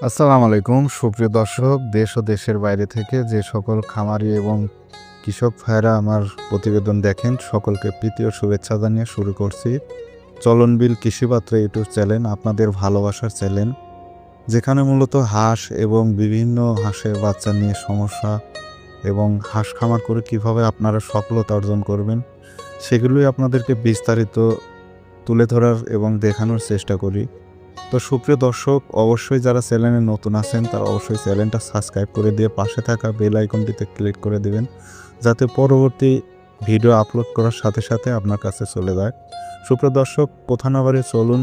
আসসালামু আলাইকুম সুপ্রিয় দর্শক, দেশ ও দেশের বাইরে থেকে যে সকল খামারি এবং কৃষক ভাইরা আমার প্রতিবেদন দেখেন সকলকে প্রীতি ও শুভেচ্ছা জানিয়ে শুরু করছি চলনবিল কৃষিপাত্র ইউটিউব চ্যানেল, আপনাদের ভালোবাসার চ্যানেল, যেখানে মূলত হাঁস এবং বিভিন্ন হাঁসের বাচ্চা নিয়ে সমস্যা এবং হাঁস খামার করে কিভাবে আপনারা সফলতা অর্জন করবেন সেগুলোই আপনাদেরকে বিস্তারিত তুলে ধরার এবং দেখানোর চেষ্টা করি। তো সুপ্রিয় দর্শক, অবশ্যই যারা চ্যানেলে নতুন আছেন তারা অবশ্যই চ্যানেলটা সাবস্ক্রাইব করে দিয়ে পাশে থাকা বেল আইকনটিতে ক্লিক করে দিবেন, যাতে পরবর্তী ভিডিও আপলোড করার সাথে সাথে আপনার কাছে চলে যায়। সুপ্রিয় দর্শক, কথা না বাড়িয়ে চলুন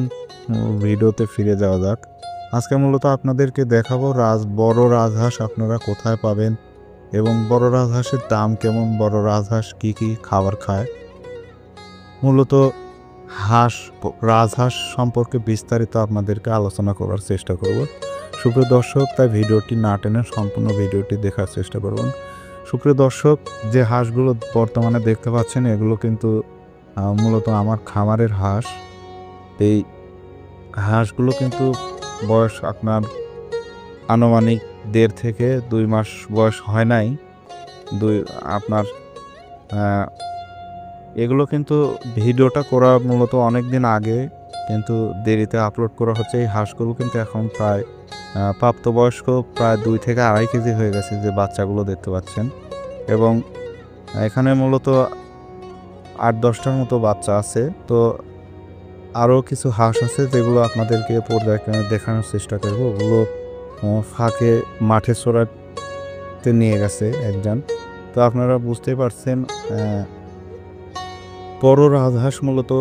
ভিডিওতে ফিরে যাওয়া যাক। আজকে মূলত আপনাদেরকে দেখাবো বড় রাজহাঁস আপনারা কোথায় পাবেন এবং বড় রাজহাঁসের দাম কেমন, বড় রাজহাঁস কী কী খাবার খায়। মূলত রাজহাঁস সম্পর্কে বিস্তারিত আপনাদেরকে আলোচনা করার চেষ্টা করব। সুপ্রিয় দর্শক, তাই ভিডিওটি না টেনে সম্পূর্ণ ভিডিওটি দেখার চেষ্টা করবেন। সুপ্রিয় দর্শক, যে হাঁসগুলো বর্তমানে দেখতে পাচ্ছেন এগুলো কিন্তু মূলত আমার খামারের হাঁস। এই হাঁসগুলো কিন্তু বয়স আপনার আনুমানিক 1.5 থেকে 2 মাস বয়স হয় নাই। আপনার এগুলো কিন্তু ভিডিওটা করা মূলত অনেক দিন আগে, কিন্তু দেরিতে আপলোড করা হচ্ছে। এই হাঁসগুলো কিন্তু এখন প্রায় প্রাপ্তবয়স্ক, প্রায় 2 থেকে 2.5 কেজি হয়ে গেছে যে বাচ্চাগুলো দেখতে পাচ্ছেন। এবং এখানে মূলত 8-10টার মতো বাচ্চা আছে। তো আরও কিছু হাঁস আছে যেগুলো আপনাদেরকে পর্যায়ক্রমে দেখানোর চেষ্টা করবো। ওগুলো ফাঁকে মাঠে চড়াতে নিয়ে গেছে একজন। তো আপনারা বুঝতেই পারছেন বড় রাজহাঁস মূলত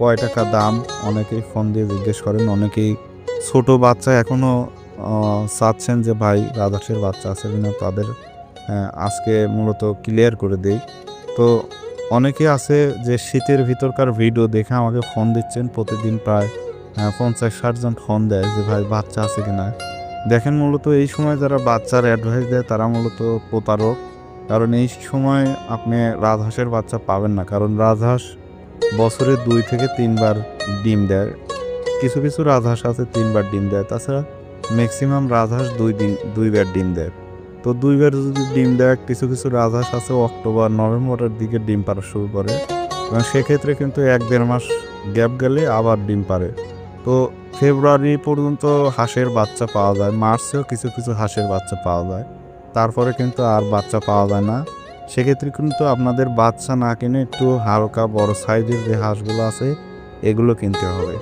কয় টাকা দাম অনেকেই ফোন দিয়ে জিজ্ঞেস করেন। অনেকেই ছোট বাচ্চা এখনও চাচ্ছেন যে ভাই রাজহাঁসের বাচ্চা আছে কিনা, তাদের আজকে মূলত ক্লিয়ার করে দেই। তো অনেকে আছে যে শীতের ভিতরকার ভিডিও দেখে আমাকে ফোন দিচ্ছেন, প্রতিদিন প্রায় 50-60 জন ফোন দেয় যে ভাই বাচ্চা আছে কিনা। দেখেন, মূলত এই সময় যারা বাচ্চার অ্যাডভাইস দেয় তারা মূলত প্রতারক। কারণ এই সময় আপনি রাজহাঁসের বাচ্চা পাবেন না, কারণ রাজহাঁস বছরে 2 থেকে 3 বার ডিম দেয়। কিছু কিছু রাজহাঁস আছে 3 বার ডিম দেয়, তাছাড়া ম্যাক্সিমাম রাজহাঁস 2 বার ডিম দেয়। তো 2 বার যদি ডিম দেয়, কিছু কিছু রাজহাঁস আছে অক্টোবর নভেম্বরের দিকে ডিম পাড়া শুরু করে, এবং সেক্ষেত্রে কিন্তু 1-1.5 মাস গ্যাপ গেলে আবার ডিম পাড়ে। তো ফেব্রুয়ারি পর্যন্ত হাঁসের বাচ্চা পাওয়া যায়, মার্চেও কিছু কিছু হাঁসের বাচ্চা পাওয়া যায়, তারপরে কিন্তু আর বাচ্চা পাওয়া যায় না। সেক্ষেত্রে কিন্তু আপনাদের বাচ্চা না কিনে একটু হালকা বড় সাইজের যে হাঁসগুলো আছে এগুলো কিনতে হবে।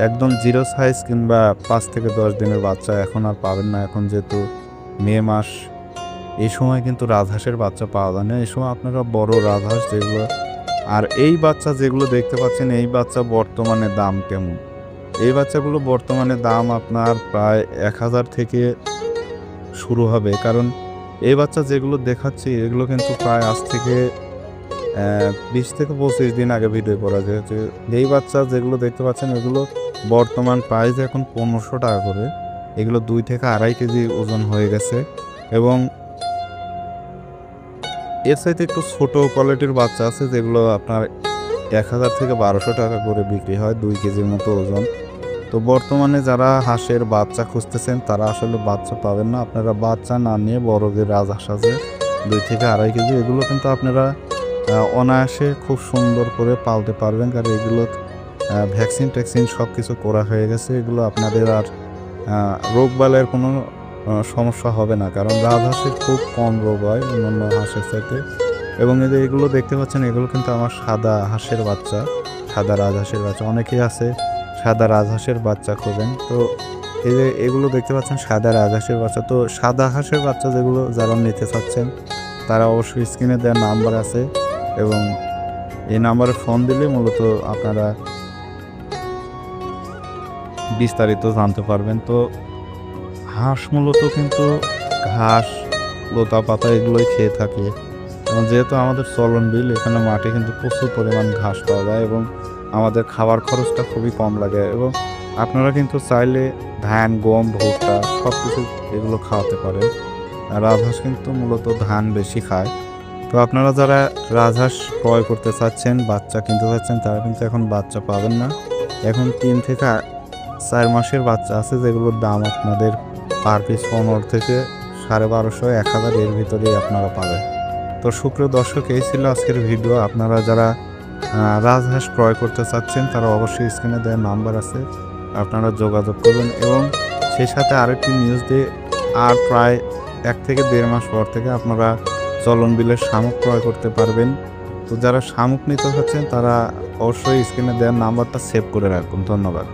একদম 0 সাইজ কিংবা 5 থেকে 10 দিনের বাচ্চা এখন আর পাবেন না। এখন যেহেতু মে মাস, এই সময় কিন্তু রাজহাঁসের বাচ্চা পাওয়া যায় না। এই সময় আপনারা বড় রাজহাঁস যেগুলো, আর এই বাচ্চা যেগুলো দেখতে পাচ্ছেন এই বাচ্চা বর্তমানে দাম কেমন, এই বাচ্চাগুলো বর্তমানে দাম আপনার প্রায় 1000 থেকে শুরু হবে। কারণ এই বাচ্চা যেগুলো দেখাচ্ছি এগুলো কিন্তু প্রায় আজ থেকে 20 থেকে 25 দিন আগে ভিডিও করা হয়েছে। এই বাচ্চা যেগুলো দেখতে পাচ্ছেন এগুলো বর্তমান প্রাইস এখন 1500 টাকা করে। এগুলো 2 থেকে 2.5 কেজি ওজন হয়ে গেছে। এবং এর সাথে একটু ছোট কোয়ালিটির বাচ্চা আছে যেগুলো আপনার 1000 থেকে 1200 টাকা করে বিক্রি হয়, 2 কেজির মতো ওজন। তো বর্তমানে যারা হাঁসের বাচ্চা খুঁজতেছেন তারা আসলে বাচ্চা পাবেন না। আপনারা বাচ্চা না নিয়ে বড় যে রাজহাঁস আছে 2 থেকে 2.5 কেজি, এগুলো কিন্তু আপনারা অনায়াসে খুব সুন্দর করে পালতে পারবেন। কারণ এগুলো ভ্যাকসিন ট্যাকসিন সব কিছু করা হয়ে গেছে। এগুলো আপনাদের আর রোগবালাইয়ের কোনো সমস্যা হবে না, কারণ রাজহাঁসের খুব কম রোগ হয় অন্যান্য হাঁসের চাইতে। এবং এই যে এগুলো দেখতে পাচ্ছেন এগুলো কিন্তু আমার সাদা হাঁসের বাচ্চা, সাদা রাজহাঁসের বাচ্চা। অনেকেই আছে সাদা রাজহাঁসের বাচ্চা খোঁজেন। তো এই যে এগুলো দেখতে পাচ্ছেন সাদা রাজহাঁসের বাচ্চা। তো সাদা হাঁসের বাচ্চা যেগুলো যারা নিতে চাচ্ছেন তারা অবশ্যই স্ক্রিনে দেওয়ার নাম্বার আছে, এবং এই নাম্বারে ফোন দিলে মূলত আপনারা বিস্তারিত জানতে পারবেন। তো হাঁস মূলত কিন্তু ঘাস, লতা পাতা এগুলোই খেয়ে থাকে। এবং যেহেতু আমাদের চলনবিল, এখানে মাঠে কিন্তু প্রচুর পরিমাণ ঘাস পাওয়া যায় এবং আমাদের খাবার খরচটা খুবই কম লাগে। এবং আপনারা কিন্তু চাইলে ধান, গম, ভুট্টা সব কিছু এগুলো খাওয়াতে পারেন। রাজহাঁস কিন্তু মূলত ধান বেশি খায়। তো আপনারা যারা রাজহাঁস ক্রয় করতে চাচ্ছেন, বাচ্চা কিনতে চাচ্ছেন, তারা কিন্তু এখন বাচ্চা পাবেন না। এখন 3 থেকে 4 মাসের বাচ্চা আছে যেগুলোর দাম আপনাদের পার পিস 15 থেকে 1250, 1000 এর ভিতরেই আপনারা পাবেন। তো সুপ্রিয় দর্শক, এই ছিল আজকের ভিডিও। আপনারা যারা রাজহাঁস ক্রয় করতে চাচ্ছেন তারা অবশ্যই স্ক্রিনে দেওয়া নাম্বার আছে, আপনারা যোগাযোগ করুন। এবং সেই সাথে আরেকটি নিউজ দিয়ে, আর প্রায় 1 থেকে 1.5 মাস পর থেকে আপনারা চলন বিলের শামুক ক্রয় করতে পারবেন। তো যারা শামুক নিতে চাচ্ছেন তারা অবশ্যই স্ক্রিনে দেওয়া নাম্বারটা সেভ করে রাখুন। ধন্যবাদ।